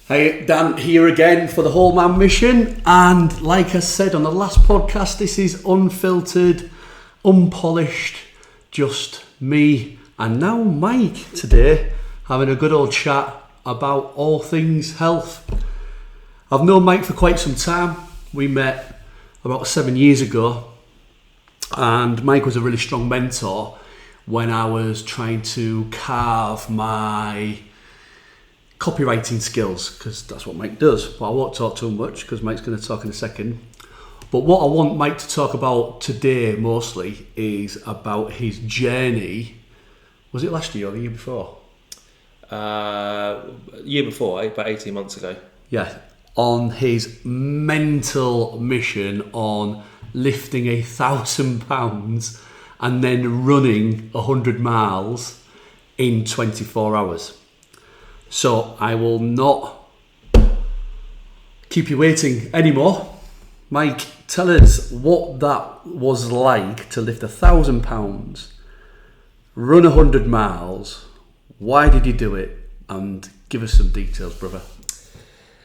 Hey, Dan here again for the Whole Man Mission, and like I said on the last podcast, this is unfiltered, unpolished, just me and now Mike today having a good old chat about all things health. I've known Mike for quite some time. We met about 7 years ago, and Mike was a really strong mentor when I was trying to carve my copywriting skills, because that's what Mike does. But I won't talk too much because Mike's going to talk in a second. But what I want Mike to talk about today mostly is about his journey. Was it last year or the year before? Year before, about 18 months ago. Yeah, on his mental mission on lifting £1,000 and then running 100 miles in 24 hours. So I will not keep you waiting anymore. Mike, tell us what that was like to lift £1,000, run 100 miles. Why did you do it? And give us some details, brother.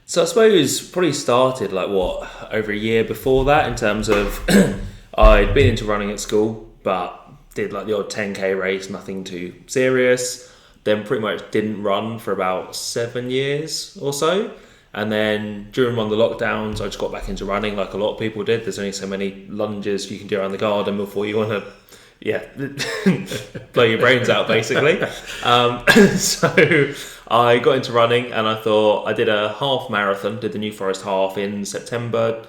So I suppose probably started over a year before that, in terms of I'd been into running at school, but did the odd 10k race, nothing too serious. Then pretty much didn't run for about 7 years or so. And then during one of the lockdowns, I just got back into running like a lot of people did. There's only so many lunges you can do around the garden before you want to, blow your brains out, basically. So I got into running, and I thought, I did a half marathon, did the New Forest half in September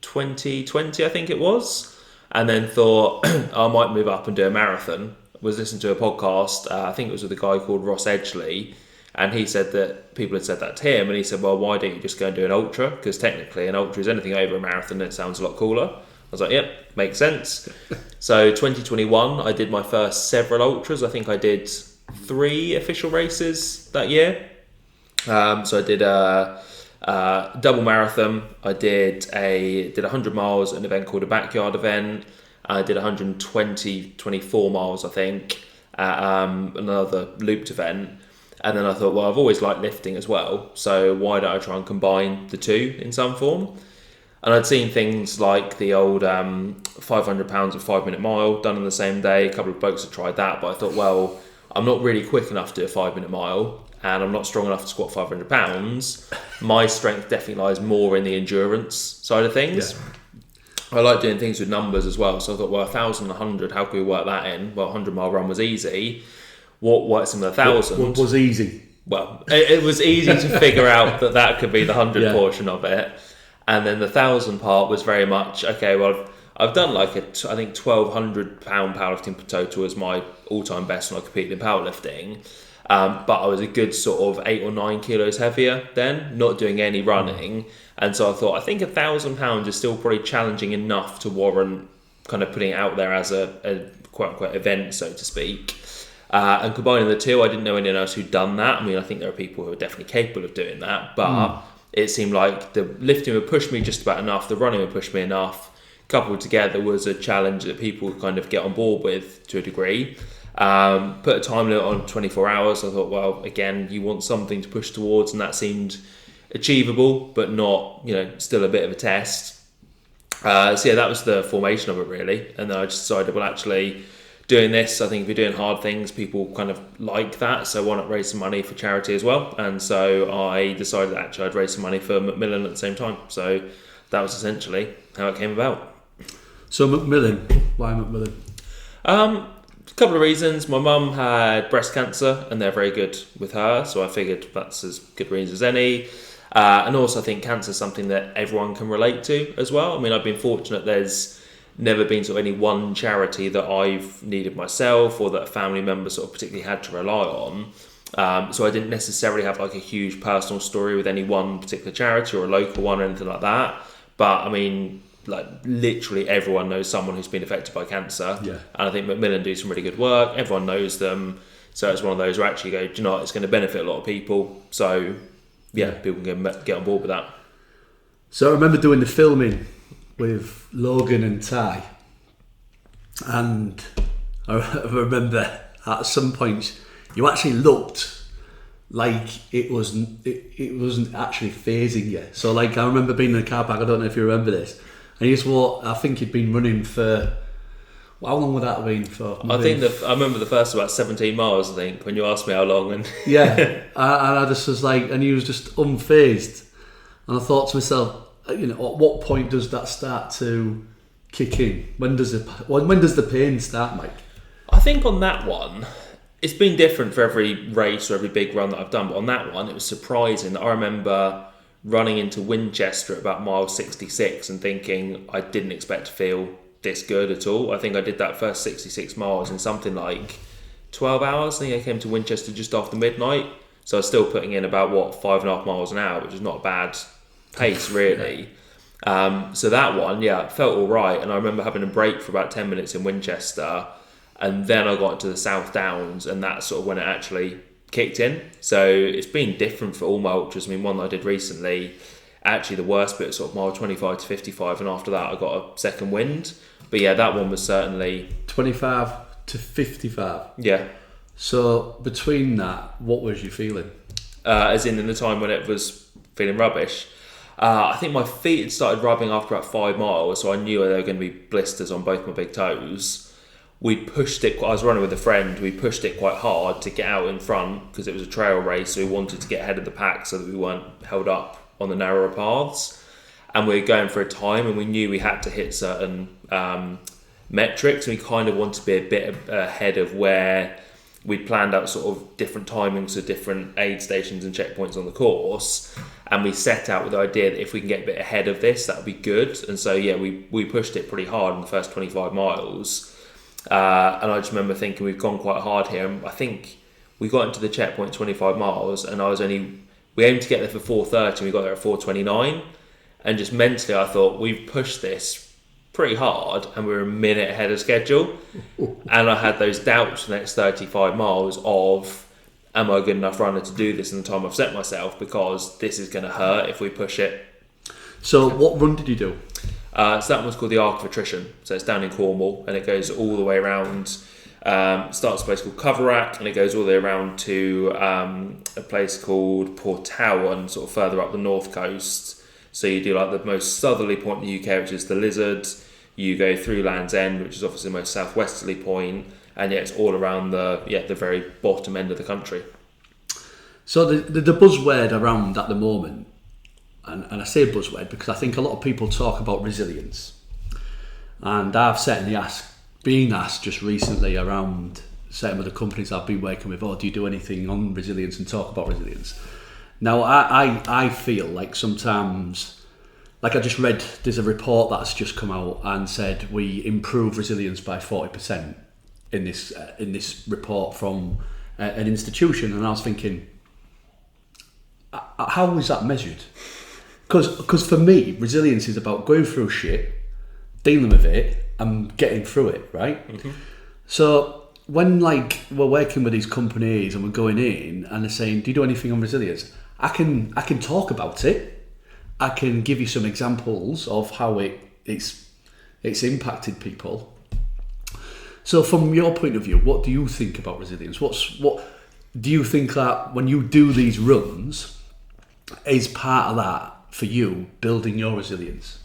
2020, I think it was. And then thought I might move up and do a marathon. Was listening to a podcast, I think it was with a guy called Ross Edgley, and he said that people had said that to him, and he said, well, why don't you just go and do an ultra? Because technically an ultra is anything over a marathon, and it sounds a lot cooler. I was like, yep, makes sense. So 2021, I did my first several ultras. I think I did 3 official races that year. So I did a double marathon. I did 100 miles at an event called a backyard event. I did 24 miles, I think, at another looped event. And then I thought, well, I've always liked lifting as well, so why don't I try and combine the two in some form? And I'd seen things like the old 500 pounds of 5-minute mile done on the same day. A couple of blokes had tried that, but I thought, well, I'm not really quick enough to do a 5-minute mile, and I'm not strong enough to squat 500 pounds. My strength definitely lies more in the endurance side of things. Yeah. I like doing things with numbers as well, so I thought, well, 1,000 and 100, how can we work that in? Well, 100-mile run was easy. What works in the 1,000? What was easy? Well, it was easy to figure out that could be the 100 portion of it. And then the 1,000 part was very much, okay, well, I've done I think 1,200 pound powerlifting total as my all-time best when I competed in powerlifting. But I was a good sort of 8 or 9 kilos heavier then, not doing any running. And so I thought, I think £1,000 is still probably challenging enough to warrant kind of putting it out there as a quote-unquote event, so to speak. And combining the two, I didn't know anyone else who'd done that. I mean, I think there are people who are definitely capable of doing that, but it seemed like the lifting would push me just about enough, the running would push me enough. Coupled together was a challenge that people kind of get on board with to a degree. Put a time limit on 24 hours. I thought, well, again, you want something to push towards, and that seemed achievable, but not, still a bit of a test. That was the formation of it, really. And then I just decided, well, actually, doing this, I think if you're doing hard things, people kind of like that, so why not raise some money for charity as well? And so I decided that actually I'd raise some money for Macmillan at the same time. So that was essentially how it came about. So Macmillan, why Macmillan? A couple of reasons. My mum had breast cancer, and they're very good with her, so I figured that's as good reason as any. And also I think cancer is something that everyone can relate to as well. I mean, I've been fortunate there's never been sort of any one charity that I've needed myself or that a family member sort of particularly had to rely on. So I didn't necessarily have a huge personal story with any one particular charity or a local one or anything like that. But I mean, literally everyone knows someone who's been affected by cancer. Yeah. And I think Macmillan do some really good work. Everyone knows them. So it's one of those where actually go, do you know what, it's going to benefit a lot of people. So people can get on board with that. So I remember doing the filming with Logan and Ty, and I remember at some points you actually looked like it wasn't actually phasing you. So like I remember being in the car park, I don't know if you remember this, and he just walked, I think he'd been running for, how long would that have been for? I remember the first about 17 miles, I think, when you asked me how long. And yeah, and I just was like, and he was just unfazed. And I thought to myself, at what point does that start to kick in? When does the pain start, Mike? I think on that one, it's been different for every race or every big run that I've done, but on that one, it was surprising that I remember running into Winchester at about mile 66 and thinking I didn't expect to feel this good at all. I think I did that first 66 miles in something like 12 hours. I think I came to Winchester just after midnight, so I was still putting in about 5.5 miles an hour, which is not a bad pace really. So that one, it felt all right, and I remember having a break for about 10 minutes in Winchester, and then I got into the South Downs, and that's sort of when it actually kicked in. So it's been different for all my ultras. I mean, one that I did recently, actually the worst bit, sort of mile 25 to 55, and after that I got a second wind. But yeah, that one was certainly 25 to 55. Yeah. So between that, what was you feeling? As in the time when it was feeling rubbish. I think my feet had started rubbing after about 5 miles, so I knew there were going to be blisters on both my big toes. We pushed it. I was running with a friend. We pushed it quite hard to get out in front because it was a trail race, so we wanted to get ahead of the pack so that we weren't held up on the narrower paths. And we were going for a time, and we knew we had to hit certain metrics, and we kind of wanted to be a bit ahead of where we'd planned out sort of different timings of different aid stations and checkpoints on the course. And we set out with the idea that if we can get a bit ahead of this, that would be good. And so, we pushed it pretty hard in the first 25 miles. And I just remember thinking we've gone quite hard here. And I think we got into the checkpoint 25 miles, and we aimed to get there for 4:30, and we got there at 4:29. And just mentally, I thought, we've pushed this pretty hard, and we're a minute ahead of schedule. And I had those doubts for the next 35 miles of, am I a good enough runner to do this in the time I've set myself? Because this is going to hurt if we push it. So what run did you do? So that one's called the Arc of Attrition. So it's down in Cornwall, and it goes all the way around. Starts at a place called Coverack, and it goes all the way around to a place called Portowan, sort of further up the north coast. So you do like the most southerly point in the UK, which is the Lizard. You go through Land's End, which is obviously the most southwesterly point, and it's all around the very bottom end of the country. So the buzzword around at the moment, and I say buzzword because I think a lot of people talk about resilience, and I've certainly been asked just recently around certain other companies I've been working with, do you do anything on resilience and talk about resilience? Now I feel like sometimes, like I just read, there's a report that's just come out and said we improve resilience by 40% in this report from an institution, and I was thinking, how is that measured? Because for me, resilience is about going through shit, dealing with it, and getting through it, right? Mm-hmm. So when we're working with these companies and we're going in and they're saying, do you do anything on resilience? I can talk about it. I can give you some examples of how it's impacted people. So from your point of view, what do you think about resilience? What do you think that when you do these runs is part of that for you, building your resilience?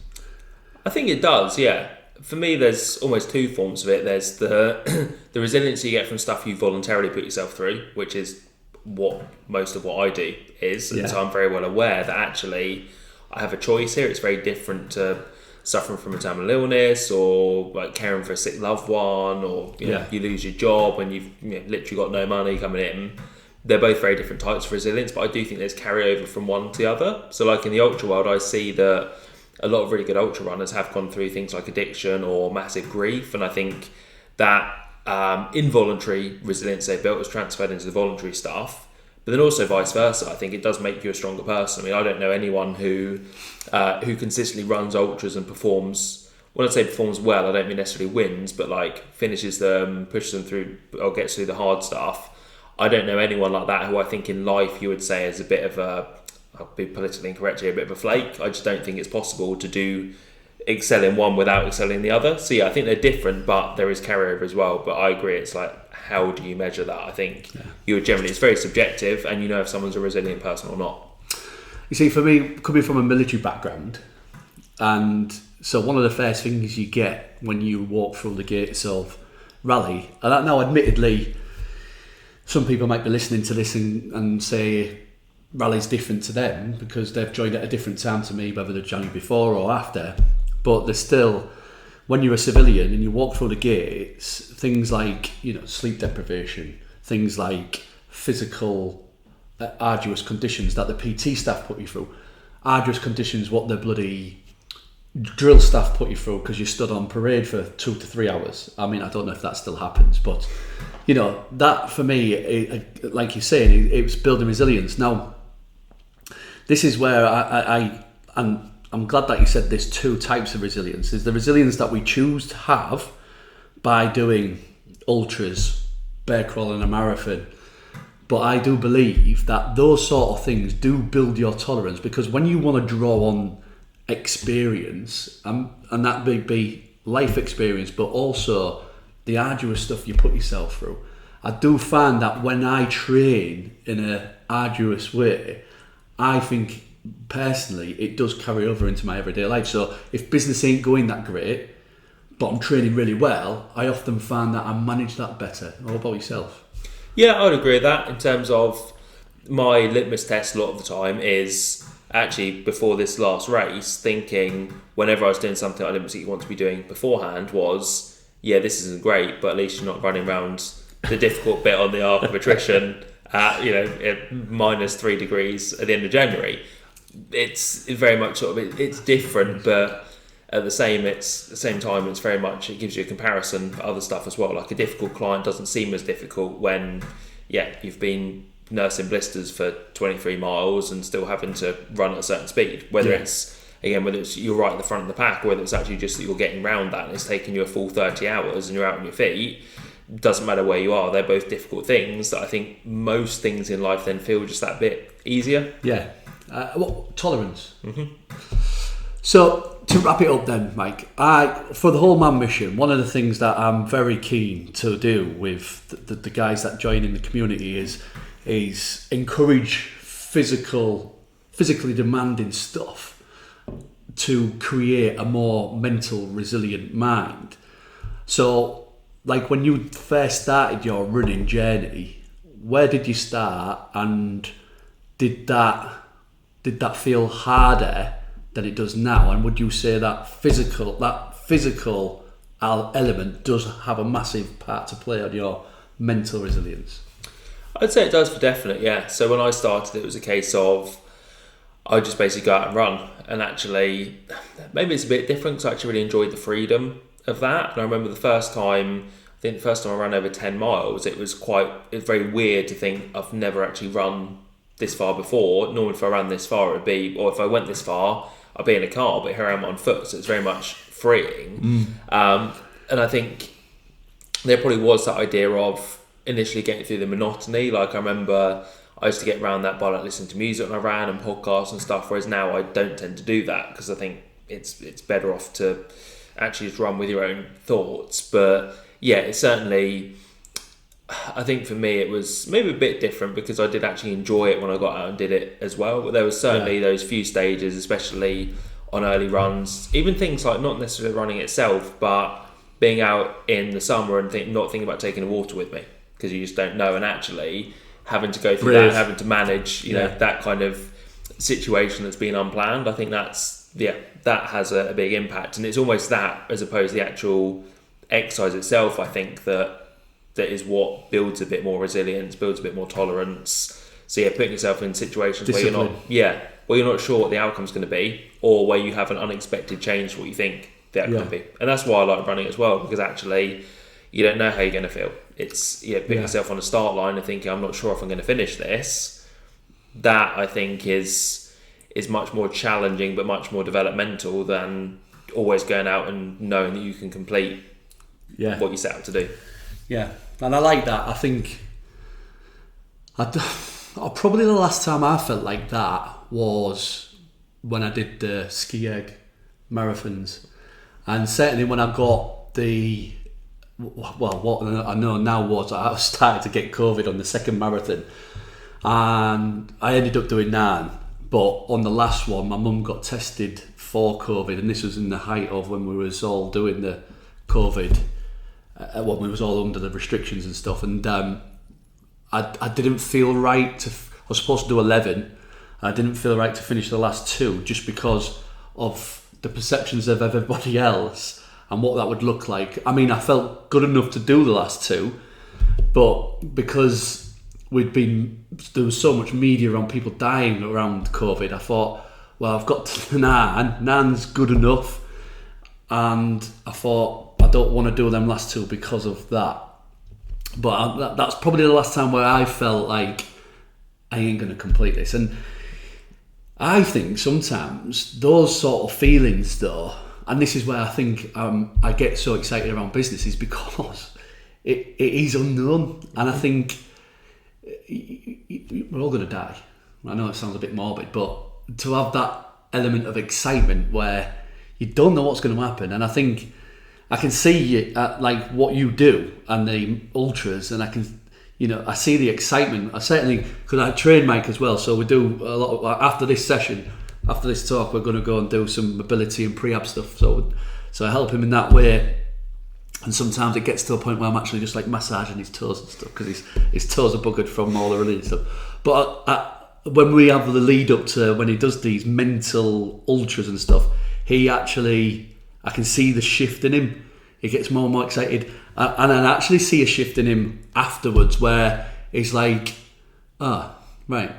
I think it does, yeah. For me, there's almost two forms of it. There's the resilience you get from stuff you voluntarily put yourself through, which is what most of what I do is. And so I'm very well aware that actually I have a choice here. It's very different to suffering from a terminal illness or like caring for a sick loved one, or you lose your job and you've literally got no money coming in. They're both very different types of resilience, but I do think there's carryover from one to the other. So like in the ultra world, I see that a lot of really good ultra runners have gone through things like addiction or massive grief, and I think that involuntary resilience they built was transferred into the voluntary stuff. But then also vice versa, I think it does make you a stronger person. I mean, I don't know anyone who consistently runs ultras and performs. When I say performs well, I don't mean necessarily wins, but like finishes them, pushes them through, or gets through the hard stuff. I don't know anyone like that who I think in life you would say is a bit of a, I'll be politically incorrect here, a bit of a flake. I just don't think it's possible to excel in one without excelling in the other. So yeah, I think they're different, but there is carryover as well. But I agree, it's like how do you measure that? I think it's very subjective, and you know if someone's a resilient person or not. You see, for me, coming from a military background, and so one of the first things you get when you walk through the gates of rally, and now admittedly, some people might be listening to this and say rally's different to them because they've joined at a different time to me, whether they've joined before or after, but they're still, when you're a civilian and you walk through the gates, things like, sleep deprivation, things like physical arduous conditions that the PT staff put you through, arduous conditions what the bloody drill staff put you through because you stood on parade for 2 to 3 hours. I mean, I don't know if that still happens, but that for me, like you're saying, it was building resilience. Now, this is where I'm glad that you said there's 2 types of resilience. There's the resilience that we choose to have by doing ultras, bear crawling, a marathon. But I do believe that those sort of things do build your tolerance, because when you want to draw on experience, and that may be life experience, but also the arduous stuff you put yourself through, I do find that when I train in an arduous way, I think personally it does carry over into my everyday life. So if business ain't going that great, but I'm training really well, I often find that I manage that better. What about yourself? Yeah, I would agree with that. In terms of my litmus test, a lot of the time is actually before this last race, thinking whenever I was doing something I didn't particularly want to be doing beforehand was, this isn't great, but at least you're not running around the difficult bit on the arc of attrition at -3 degrees at the end of January. It's very much sort of it's different, but at the same time, it's very much, it gives you a comparison for other stuff as well. Like a difficult client doesn't seem as difficult when, you've been nursing blisters for 23 miles and still having to run at a certain speed. Whether it's you're right at the front of the pack, or whether it's actually just that you're getting round that and it's taking you a full 30 hours and you're out on your feet, doesn't matter where you are. They're both difficult things that I think most things in life then feel just that bit easier. Yeah. Tolerance. Mm-hmm. So to wrap it up then, Mike, for the whole man mission, one of the things that I'm very keen to do with the guys that join in the community is encourage physically demanding stuff to create a more mental resilient mind. So like when you first started your running journey, where did you start, and did that feel harder than it does now? And would you say that physical element does have a massive part to play on your mental resilience? I'd say it does for definite, yeah. So when I started, it was a case of I just basically go out and run, and actually maybe it's a bit different because I actually really enjoyed the freedom of that. And I remember the first time I ran over 10 miles, it was very weird to think I've never actually run this far before. Normally if I ran this far, or if I went this far, I'd be in a car, but here I am on foot, so it's very much freeing. And I think there probably was that idea of initially getting through the monotony. Like I remember I used to get around that by like listening to music when I ran and podcasts and stuff, whereas now I don't tend to do that because I think it's better off to actually just run with your own thoughts. But it's certainly, I think for me it was maybe a bit different because I did actually enjoy it when I got out and did it as well. But there was certainly those few stages, especially on early runs, even things like not necessarily running itself, but being out in the summer and not thinking about taking the water with me because you just don't know, and actually having to go through that, having to manage, that kind of situation that's been unplanned. I think that has a big impact, and it's almost that as opposed to the actual exercise itself. I think that is what builds a bit more resilience, builds a bit more tolerance. So putting yourself in situations Discipline. where you're not sure what the outcome's going to be, or where you have an unexpected change to what you think the outcome will be. And that's why I like running as well, because actually you don't know how you're going to feel. It's putting yourself on a start line and thinking, I'm not sure if I'm going to finish this. That I think is much more challenging, but much more developmental than always going out and knowing that you can complete what you set out to do. Yeah, and I like that. I think probably the last time I felt like that was when I did the ski egg marathons, and certainly when I got the well, what I know now was I started to get COVID on the second marathon, and I ended up doing 9. But on the last one, my mum got tested for COVID, and this was in the height of when we was all doing the COVID, when we was all under the restrictions and stuff. And I didn't feel right to. I was supposed to do 11. I didn't feel right to finish the last 2 just because of the perceptions of everybody else and what that would look like. I mean, I felt good enough to do the last 2, but because there was so much media on people dying around COVID, I thought, well, I've got to 9. 9's good enough, and I thought I don't want to do them last 2 because of that. But that's probably the last time where I felt like I ain't going to complete this. And I think sometimes those sort of feelings, though, and this is where I think I get so excited around business, is because it is unknown. And I think we're all going to die. I know it sounds a bit morbid, but to have that element of excitement where you don't know what's going to happen, and I think I can see like what you do and the ultras, and I can, I see the excitement. I certainly, because I train Mike as well, so we do a lot of, after this session, after this talk, we're going to go and do some mobility and prehab stuff. So I help him in that way. And sometimes it gets to a point where I'm actually just like massaging his toes and stuff, because his toes are buggered from all the running stuff. But when we have the lead up to when he does these mental ultras and stuff, I can see the shift in him. He gets more and more excited. And I actually see a shift in him afterwards where he's like, right,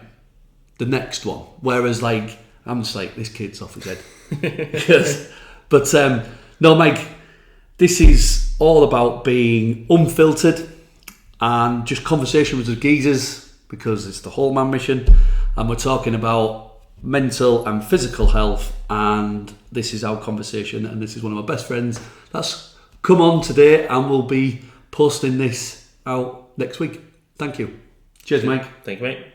the next one. Whereas like, I'm just like, this kid's off his head. But no, Mike, this is all about being unfiltered and just conversation with the geezers, because it's the whole man mission, and we're talking about mental and physical health, and this is our conversation, and this is one of my best friends that's come on today, and we'll be posting this out next week. Thank you. Cheers, Mike. Thank you, mate.